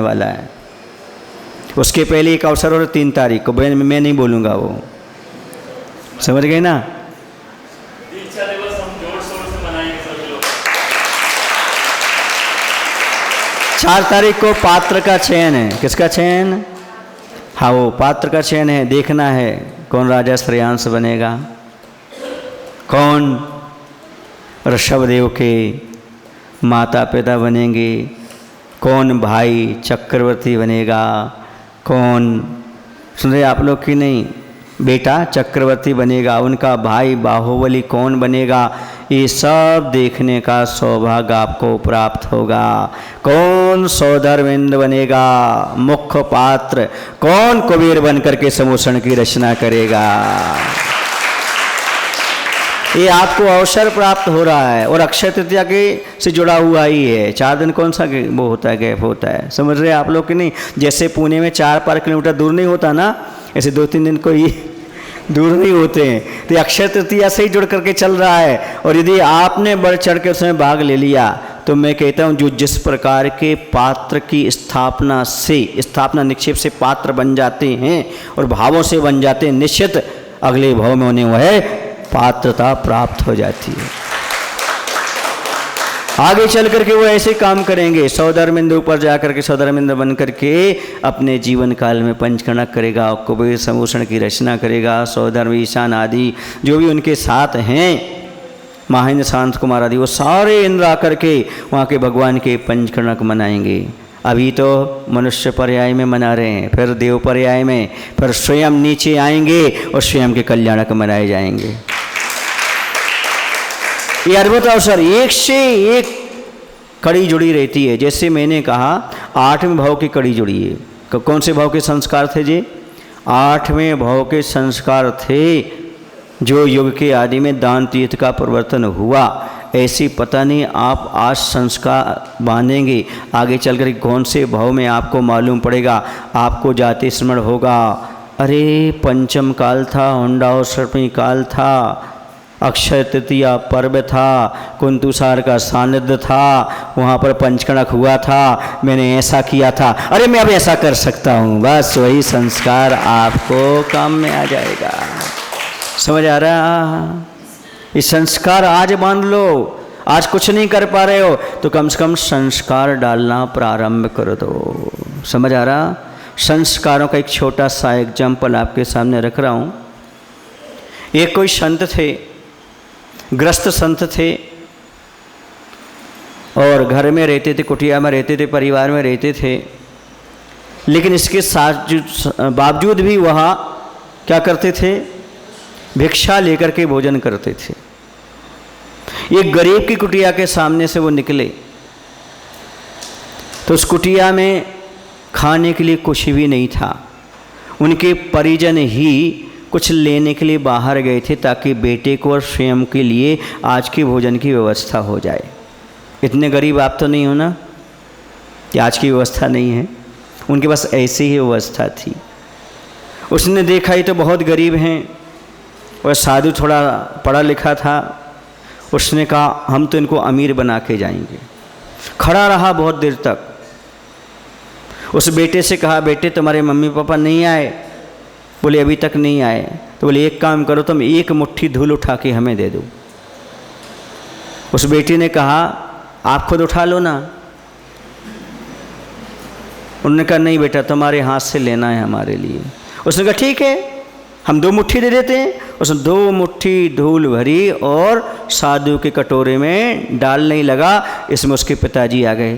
वाला है। उसके पहले एक अवसर और 3 तारीख को, मैं नहीं बोलूँगा वो, समझ गए ना। दीक्षा दिवस हम जोर शोर से मनाएंगे सभी लोग। 4 तारीख को पात्र का चयन है। किसका चयन? हाँ, वो पात्र का चयन है। देखना है कौन राजा श्रेयांश बनेगा, कौन ऋषभदेव के माता पिता बनेंगे, कौन भाई चक्रवर्ती बनेगा, कौन, सुन रहे आप लोग की नहीं, बेटा चक्रवर्ती बनेगा, उनका भाई बाहुबली कौन बनेगा, ये सब देखने का सौभाग्य आपको प्राप्त होगा। कौन सौधर्मेंद्र बनेगा मुख्य पात्र, कौन कुबेर बनकर के समूषण की रचना करेगा, ये आपको अवसर प्राप्त हो रहा है। और अक्षय तृतीया के से जुड़ा हुआ ही है। 4 दिन कौन सा वो होता है, गैप होता है, समझ रहे हैं आप लोग कि नहीं। जैसे पुणे में 4-5 किलोमीटर दूर नहीं होता ना, ऐसे 2-3 दिन कोई दूर नहीं होते हैं। तो अक्षय तृतीया से ही जुड़ करके चल रहा है। और यदि आपने बढ़ चढ़ के उसमें भाग ले लिया तो मैं कहता हूँ जो जिस प्रकार के पात्र की स्थापना निक्षेप से पात्र बन जाते हैं और भावों से बन जाते हैं, निश्चित अगले भाव में उन्हें वह पात्रता प्राप्त हो जाती है। आगे चल करके वो ऐसे काम करेंगे, सौधर्मेंद्र ऊपर जाकर के सौधर्मेंद्र बन करके अपने जीवन काल में पंचकणक करेगा, कुबेर समूषण की रचना करेगा। सौधर्म ईशान आदि जो भी उनके साथ हैं, महेंद्र शांत कुमार आदि, वो सारे इंद्र आकर के वहाँ के भगवान के पंचकणक मनाएंगे। अभी तो मनुष्य पर्याय में मना रहे हैं, फिर देव पर्याय में, फिर स्वयं नीचे आएंगे और स्वयं के कल्याणक मनाए जाएंगे। ये अद्भुत अवसर, एक से एक कड़ी जुड़ी रहती है। जैसे मैंने कहा 8वें भाव की कड़ी जुड़ी है। कौन से भाव के संस्कार थे जी? 8वें भाव के संस्कार थे जो युग के आदि में दान तीर्थ का परिवर्तन हुआ। ऐसी पता नहीं आप आज संस्कार बांधेंगे, आगे चलकर कौन से भाव में आपको मालूम पड़ेगा, आपको जाति स्मरण होगा। अरे पंचम काल था, हुंडा सर्पी काल था, अक्षय तृतीया पर्व था, कुंतुसार का सानिध्य था, वहाँ पर पंचकणक हुआ था, मैंने ऐसा किया था, अरे मैं अब ऐसा कर सकता हूँ, बस वही संस्कार आपको काम में आ जाएगा। समझ आ रहा? ये संस्कार आज बांध लो। आज कुछ नहीं कर पा रहे हो तो कम से कम संस्कार डालना प्रारंभ कर दो। समझ आ रहा? संस्कारों का एक छोटा सा एग्जाम्पल आपके सामने रख रहा हूँ। एक कोई संत थे, ग्रस्त संत थे, और घर में रहते थे, कुटिया में रहते थे, परिवार में रहते थे, लेकिन इसके बावजूद भी वह क्या करते थे? भिक्षा लेकर के भोजन करते थे। एक गरीब की कुटिया के सामने से वो निकले तो उस कुटिया में खाने के लिए कुछ भी नहीं था। उनके परिजन ही कुछ लेने के लिए बाहर गए थे ताकि बेटे को और स्वयं के लिए आज के भोजन की व्यवस्था हो जाए। इतने गरीब आप तो नहीं हो ना कि आज की व्यवस्था नहीं है। उनके पास ऐसी ही व्यवस्था थी। उसने देखा ही तो बहुत गरीब हैं और साधु थोड़ा पढ़ा लिखा था। उसने कहा हम तो इनको अमीर बना के जाएंगे। खड़ा रहा बहुत देर तक। उस बेटे से कहा बेटे तुम्हारे मम्मी पापा नहीं आए? बोले अभी तक नहीं आए। तो बोले एक काम करो तुम एक मुट्ठी धूल उठा के हमें दे दो। उस बेटे ने कहा आप खुद उठा लो ना। उन्होंने कहा नहीं बेटा तुम्हारे हाथ से लेना है हमारे लिए। उसने कहा ठीक है हम 2 मुट्ठी दे देते हैं। उसने 2 मुट्ठी धूल भरी और साधु के कटोरे में डालने लगा। इसमें उसके पिताजी आ गए।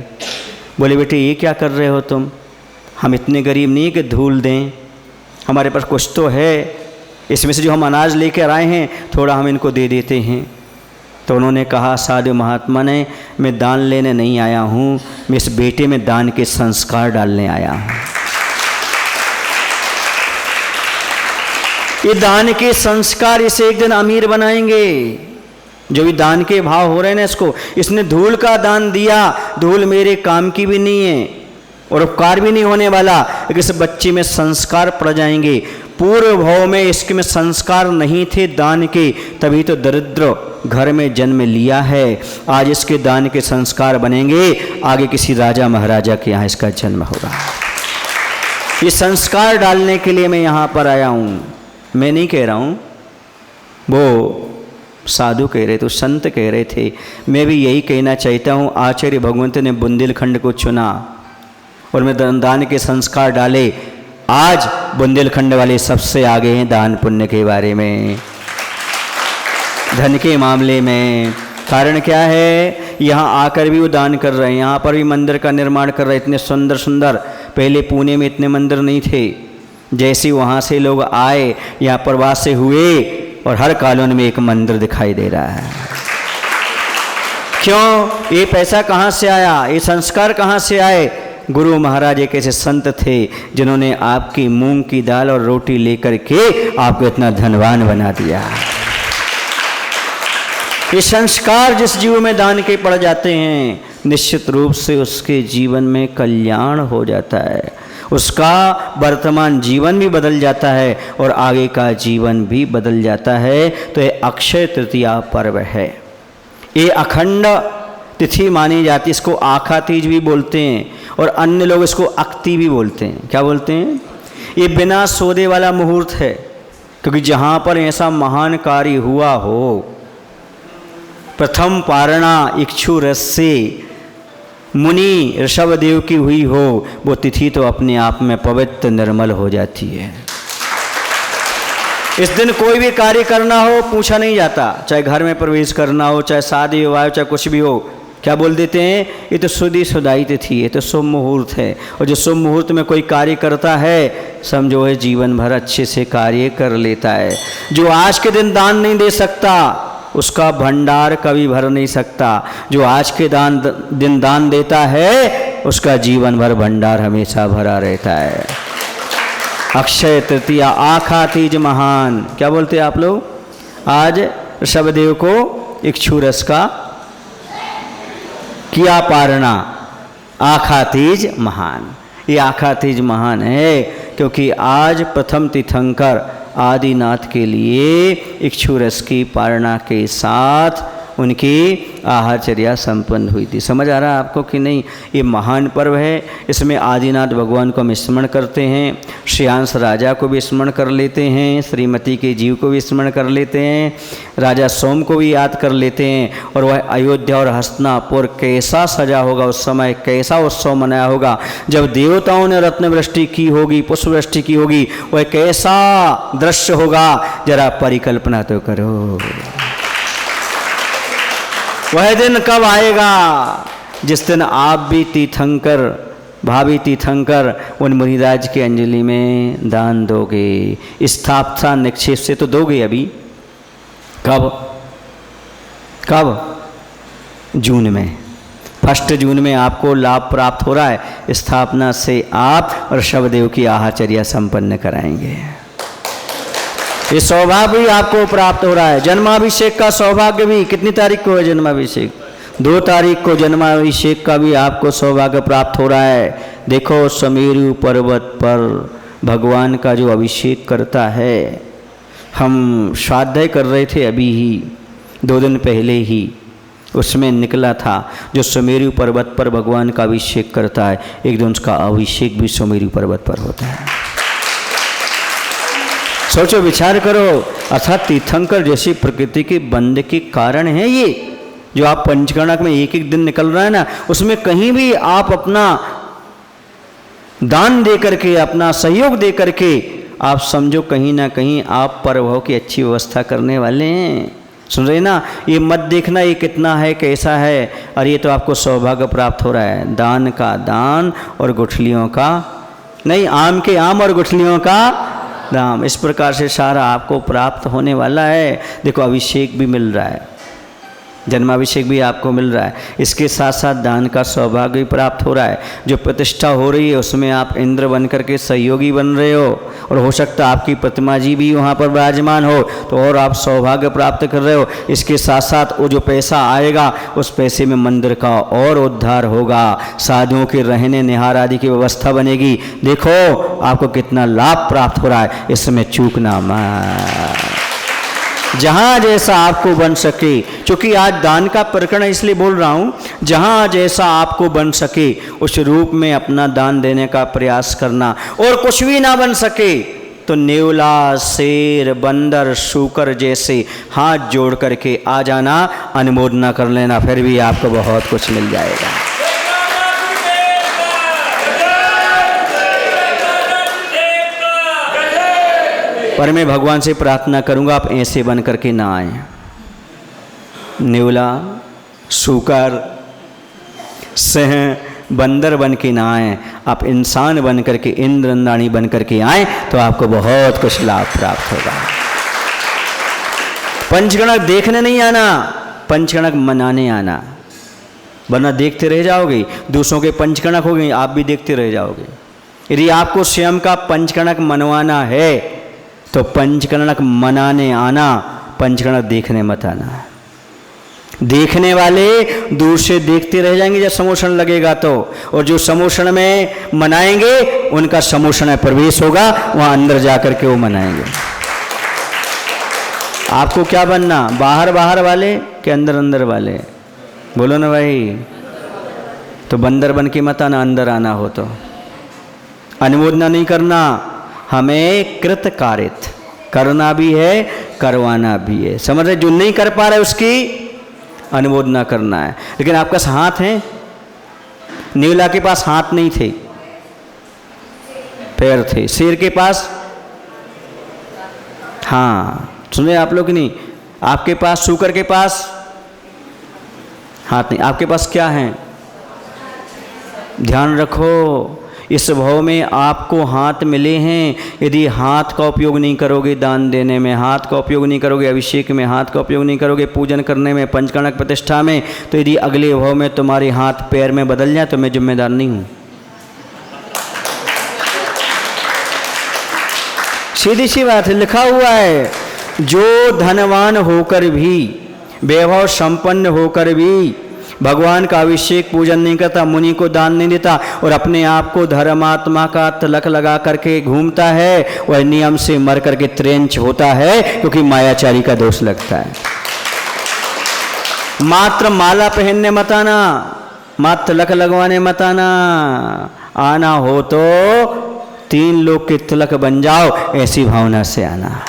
बोले बेटे ये क्या कर रहे हो तुम? हम इतने गरीब नहीं कि धूल दें, हमारे पास कुछ तो है, इसमें से जो हम अनाज लेकर आए हैं थोड़ा हम इनको दे देते हैं। तो उन्होंने कहा साधु महात्मा ने मैं दान लेने नहीं आया हूँ, मैं इस बेटे में दान के संस्कार डालने आया हूँ। ये दान के संस्कार इसे एक दिन अमीर बनाएंगे। जो भी दान के भाव हो रहे हैं ना इसने धूल का दान दिया। धूल मेरे काम की भी नहीं है और उपकार भी नहीं होने वाला, लेकिन इस बच्चे में संस्कार पड़ जाएंगे। पूर्व भाव में इसके में संस्कार नहीं थे दान के, तभी तो दरिद्र घर में जन्म लिया है। आज इसके दान के संस्कार बनेंगे, आगे किसी राजा महाराजा के यहाँ इसका जन्म होगा। ये संस्कार डालने के लिए मैं यहाँ पर आया हूँ। मैं नहीं कह रहा हूँ, वो साधु कह रहे थे, संत कह रहे थे। मैं भी यही कहना चाहता हूँ। आचार्य भगवंत ने बुंदेलखंड को चुना और मैं दान के संस्कार डाले। आज बुंदेलखंड वाले सबसे आगे हैं दान पुण्य के बारे में, धन के मामले में। कारण क्या है? यहाँ आकर भी वो दान कर रहे हैं, यहाँ पर भी मंदिर का निर्माण कर रहे हैं। इतने सुंदर सुंदर, पहले पुणे में इतने मंदिर नहीं थे। जैसे वहाँ से लोग आए, यहाँ प्रवास से हुए, और हर कॉलोनी में एक मंदिर दिखाई दे रहा है। क्यों? ये पैसा कहाँ से आया? ये संस्कार कहाँ से आए? गुरु महाराज एक ऐसे संत थे जिन्होंने आपकी मूंग की दाल और रोटी लेकर के आपको इतना धनवान बना दिया। ये संस्कार जिस जीव में दान के पड़ जाते हैं, निश्चित रूप से उसके जीवन में कल्याण हो जाता है, उसका वर्तमान जीवन भी बदल जाता है और आगे का जीवन भी बदल जाता है। तो ये अक्षय तृतीया पर्व है, ये अखंड तिथि मानी जाती है। इसको आखा तीज भी बोलते हैं और अन्य लोग इसको अक्ति भी बोलते हैं। क्या बोलते हैं? ये बिना सौदे वाला मुहूर्त है, क्योंकि जहाँ पर ऐसा महान कार्य हुआ हो, प्रथम पारणा इक्षु रस से मुनि ऋषभदेव की हुई हो, वो तिथि तो अपने आप में पवित्र निर्मल हो जाती है। इस दिन कोई भी कार्य करना हो पूछा नहीं जाता, चाहे घर में प्रवेश करना हो, चाहे शादी विवाह हो, चाहे कुछ भी हो। क्या बोल देते हैं? ये तो शुद्धि शुदाई तिथि, ये तो शुभ मुहूर्त है। और जो शुभ मुहूर्त में कोई कार्य करता है, समझो है जीवन भर अच्छे से कार्य कर लेता है। जो आज के दिन दान नहीं दे सकता, उसका भंडार कभी भर नहीं सकता। जो आज के दिन दान देता है, उसका जीवन भर भंडार हमेशा भरा रहता है। अक्षय तृतीया, आखा तीज महान। क्या बोलते हैं आप लोग? आज ऋषभदेव को इक्षु रस का किया पारणा, आखा तीज महान। ये आखा तीज महान है क्योंकि आज प्रथम तीर्थंकर आदिनाथ के लिए इक्षु रस की पारणा के साथ उनकी आहारचर्या संपन्न हुई थी। समझ आ रहा है आपको कि नहीं? ये महान पर्व है। इसमें आदिनाथ भगवान को हम स्मरण करते हैं, श्रेयांश राजा को भी स्मरण कर लेते हैं, श्रीमती के जीव को भी स्मरण कर लेते हैं, राजा सोम को भी याद कर लेते हैं। और वह अयोध्या और हस्तिनापुर कैसा सजा होगा, उस समय कैसा उत्सव मनाया होगा, जब देवताओं ने रत्न वृष्टि की होगी, पुष्प वृष्टि की होगी, वह कैसा दृश्य होगा, जरा परिकल्पना तो करो। वह दिन कब आएगा जिस दिन आप भी तीर्थंकर, भावी तीर्थंकर, उन मुनिराज की अंजलि में दान दोगे। स्थापना निक्षेप से तो दोगे अभी। कब? कब? जून में, 1 जून में आपको लाभ प्राप्त हो रहा है। स्थापना से आप ऋषभदेव की आहारचर्या संपन्न कराएंगे। ये सौभाग्य भी आपको प्राप्त हो रहा है। जन्माभिषेक का सौभाग्य भी, कितनी तारीख को है जन्माभिषेक? 2 तारीख को जन्माभिषेक का भी आपको सौभाग्य प्राप्त हो रहा है। देखो, सुमेरु पर्वत पर भगवान का जो अभिषेक करता है, हम स्वाध्याय कर रहे थे अभी ही 2 दिन पहले ही, उसमें निकला था जो सुमेरु पर्वत पर भगवान का अभिषेक करता है, एक दिन उसका अभिषेक भी सुमेरु पर्वत पर होता है। सोचो, विचार करो। अर्थात तीर्थंकर जैसी प्रकृति के बंद के कारण है ये जो आप पंचकर्णक में एक एक दिन निकल रहा है ना, उसमें कहीं भी आप अपना दान दे करके, अपना सहयोग दे करके, आप समझो कहीं ना कहीं आप परभव की अच्छी व्यवस्था करने वाले हैं। सुन रहे ना? ये मत देखना ये कितना है, कैसा है, और ये तो आपको सौभाग्य प्राप्त हो रहा है। दान का दान और गुठलियों का नहीं, आम के आम और गुठलियों का दाम। इस प्रकार से सारा आपको प्राप्त होने वाला है। देखो, अभिषेक भी मिल रहा है, जन्माभिषेक भी आपको मिल रहा है, इसके साथ साथ दान का सौभाग्य भी प्राप्त हो रहा है। जो प्रतिष्ठा हो रही है उसमें आप इंद्र बन करके सहयोगी बन रहे हो, और हो सकता है आपकी प्रतिमा जी भी वहाँ पर विराजमान हो, तो और आप सौभाग्य प्राप्त कर रहे हो। इसके साथ साथ वो जो पैसा आएगा उस पैसे में मंदिर का और उद्धार होगा, साधुओं के रहने निहार आदि की व्यवस्था बनेगी। देखो आपको कितना लाभ प्राप्त हो रहा है, इसमें चूकना मत। जहाँ जैसा आपको बन सके, क्योंकि आज दान का प्रकरण इसलिए बोल रहा हूँ, जहाँ जैसा आपको बन सके उस रूप में अपना दान देने का प्रयास करना। और कुछ भी ना बन सके तो नेवला, शेर, बंदर, शूकर जैसे हाथ जोड़ करके आ जाना, अनुमोदना कर लेना, फिर भी आपको बहुत कुछ मिल जाएगा। पर मैं भगवान से प्रार्थना करूंगा आप ऐसे बन करके ना आए, नेवला, शूकर, सिंह, बंदर बन के ना आए, आप इंसान बन करके, इंद्रंदाणी बन करके आए तो आपको बहुत कुछ लाभ प्राप्त होगा। पंचगणक देखने नहीं आना, पंचगणक मनाने आना, वरना देखते रह जाओगे, दूसरों के पंचगणक हो गए आप भी देखते रह जाओगे। यदि आपको स्वयं का पंचगणक मनवाना है तो पंचगणक मनाने आना, पंचगणक देखने मत आना। देखने वाले दूर से देखते रह जाएंगे जब समोषण लगेगा तो, और जो समोषण में मनाएंगे उनका समोषण में प्रवेश होगा, वहां अंदर जाकर के वो मनाएंगे। आपको क्या बनना, बाहर बाहर वाले कि अंदर अंदर वाले? बोलो ना भाई। तो बंदर बन के मत आना, अंदर आना हो तो। अनुमोदना नहीं करना, हमें कृत कारित करना भी है, करवाना भी है। समझ रहे? जो नहीं कर पा रहे उसकी अनुमोदना करना है। लेकिन आपके पास हाथ है, नेवला के पास हाथ नहीं थे, पैर थे। शेर के पास, हाँ सुने आप लोग नहीं, आपके पास शूकर के पास हाथ नहीं, आपके पास क्या है? ध्यान रखो, इस भाव में आपको हाथ मिले हैं। यदि हाथ का उपयोग नहीं करोगे दान देने में, हाथ का उपयोग नहीं करोगे अभिषेक में, हाथ का उपयोग नहीं करोगे पूजन करने में, पंचकणक प्रतिष्ठा में, तो यदि अगले भाव में तुम्हारे हाथ पैर में बदल जाए तो मैं जिम्मेदार नहीं हूँ। सीधी सी बात है, लिखा हुआ है, जो धनवान होकर भी, वैभव संपन्न होकर भी भगवान का अभिषेक पूजन नहीं करता, मुनि को दान नहीं देता और अपने आप को धर्मात्मा का तिलक लगा करके घूमता है, वह नियम से मर करके त्रेंच होता है, क्योंकि मायाचारी का दोष लगता है। मात्र माला पहनने मत आना, मात्र तिलक लगवाने मत आना, आना हो तो 3 लोग के तिलक बन जाओ, ऐसी भावना से आना।